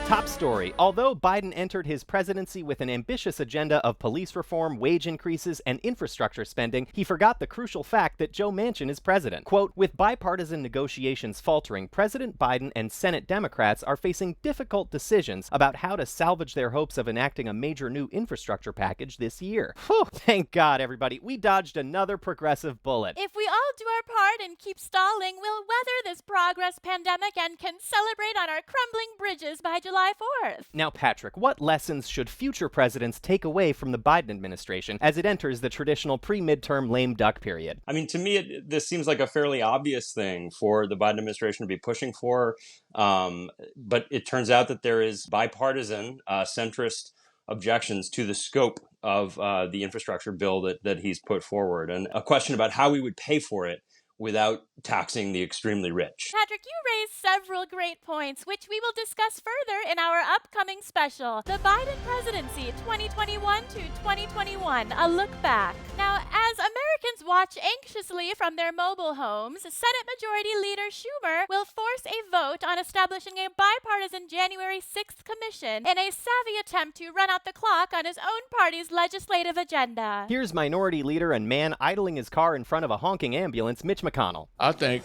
Top story. Although Biden entered his presidency with an ambitious agenda of police reform, wage increases, and infrastructure spending, he forgot the crucial fact that Joe Manchin is president. Quote, with bipartisan negotiations faltering, President Biden and Senate Democrats are facing difficult decisions about how to salvage their hopes of enacting a major new infrastructure package this year. Whew, thank God, everybody. We dodged another progressive bullet. If we all do our part and keep stalling, we'll weather this progress pandemic and can celebrate on our crumbling bridges by July 4th. Now, Patrick, what lessons should future presidents take away from the Biden administration as it enters the traditional pre-midterm lame duck period? I mean, to me, this seems like a fairly obvious thing for the Biden administration to be pushing for. But it turns out that there is bipartisan, centrist objections to the scope of the infrastructure bill that he's put forward, and a question about how we would pay for it without taxing the extremely rich. Patrick, you raised several great points, which we will discuss further in our upcoming special, The Biden Presidency 2021 to 2021, a look back. Now, as Americans watch anxiously from their mobile homes, Senate Majority Leader Schumer will force a vote on establishing a bipartisan January 6th commission in a savvy attempt to run out the clock on his own party's legislative agenda. Here's Minority Leader and man idling his car in front of a honking ambulance, Mitch McConnell. I think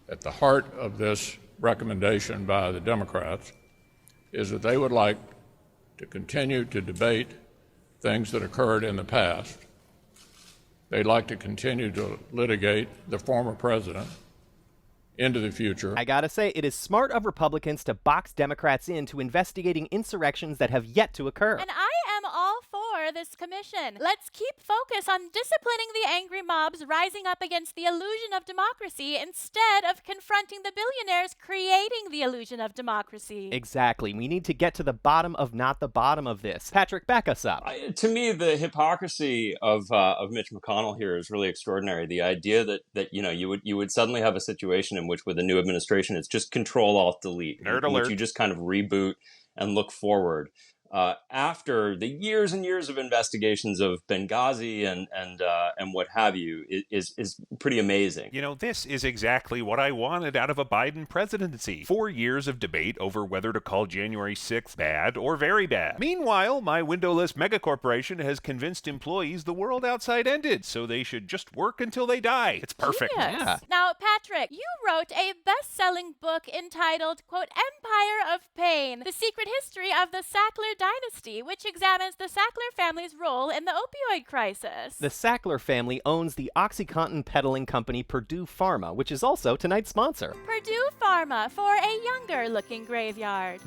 at the heart of this recommendation by the Democrats is that they would like to continue to debate things that occurred in the past. They'd like to continue to litigate the former president into the future. I gotta say, it is smart of Republicans to box Democrats into investigating insurrections that have yet to occur. And I am all for this commission. Let's keep focus on disciplining the angry mobs rising up against the illusion of democracy instead of confronting the billionaires creating the illusion of democracy. Exactly. We need to get to the bottom of not the bottom of this. Patrick, back us up. To me, the hypocrisy of Mitch McConnell here is really extraordinary. The idea that you would suddenly have a situation in which, with a new administration, it's just Control Alt Delete, Nerd in alert. which you just kind of reboot and look forward. After the years and years of investigations of Benghazi and what have you, is pretty amazing. You know, this is exactly what I wanted out of a Biden presidency. 4 years of debate over whether to call January 6th bad or very bad. Meanwhile, my windowless megacorporation has convinced employees the world outside ended, so they should just work until they die. It's perfect. Genius. Yeah. Now, Patrick, you wrote a best-selling book entitled, quote, Empire of Pain, The Secret History of the Sackler Dynasty, which examines the Sackler family's role in the opioid crisis. The Sackler family owns the OxyContin peddling company Purdue Pharma, which is also tonight's sponsor. Purdue Pharma for a younger-looking graveyard.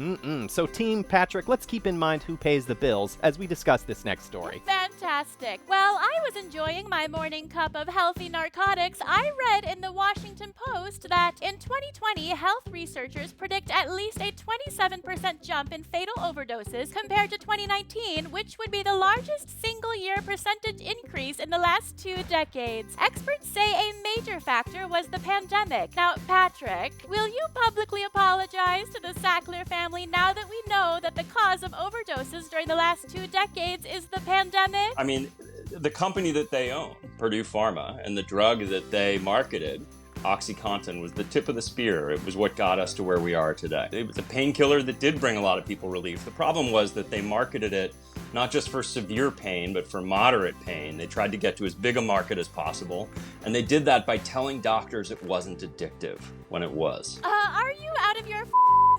So Team Patrick, let's keep in mind who pays the bills as we discuss this next story. Fantastic. Well, I was enjoying my morning cup of healthy narcotics. I read in the Washington Post that in 2020, health researchers predict at least a 27% jump in fatal overdoses compared to 2019, which would be the largest single-year percentage increase in the last 2 decades. Experts say a major factor was the pandemic. Now, Patrick, will you publicly apologize to the Sackler family now that we know that the cause of overdoses during the last 2 decades is the pandemic? I mean, the company that they own, Purdue Pharma, and the drug that they marketed, OxyContin, was the tip of the spear. It was what got us to where we are today. It was a painkiller that did bring a lot of people relief. The problem was that they marketed it not just for severe pain, but for moderate pain. They tried to get to as big a market as possible, and they did that by telling doctors it wasn't addictive when it was. Are you out of your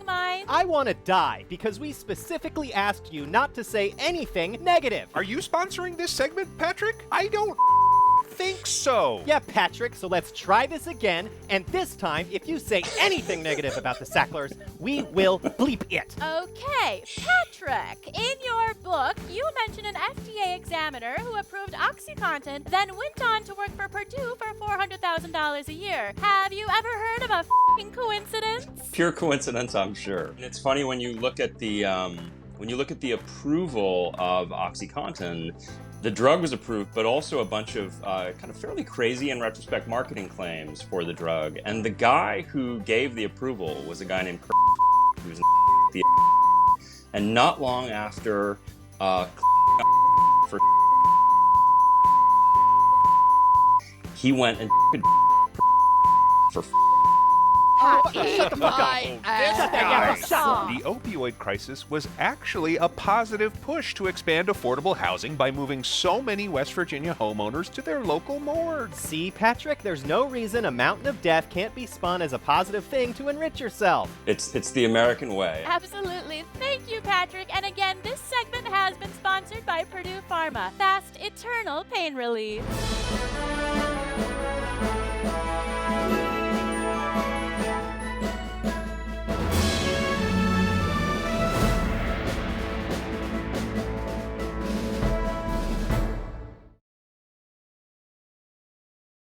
mind? I want to die because we specifically asked you not to say anything negative. Are you sponsoring this segment, Patrick? I don't think so. Yeah, Patrick, so let's try this again, and this time, if you say anything negative about the Sacklers, we will bleep it. Okay, Patrick, in your book, you mention an FDA examiner who approved OxyContin, then went on to work for Purdue for $400,000 a year. Have you ever heard of a f***ing coincidence? Pure coincidence, I'm sure. And it's funny when you look at the approval of OxyContin. The drug was approved, but also a bunch of kind of fairly crazy, in retrospect, marketing claims for the drug. And the guy who gave the approval was a guy named who was the and not long after for he went and for Shut the fuck up. The opioid crisis was actually a positive push to expand affordable housing by moving so many West Virginia homeowners to their local morgues. See, Patrick, there's no reason a mountain of death can't be spun as a positive thing to enrich yourself. It's the American way. Absolutely. Thank you, Patrick. And again, this segment has been sponsored by Purdue Pharma. Fast, eternal pain relief.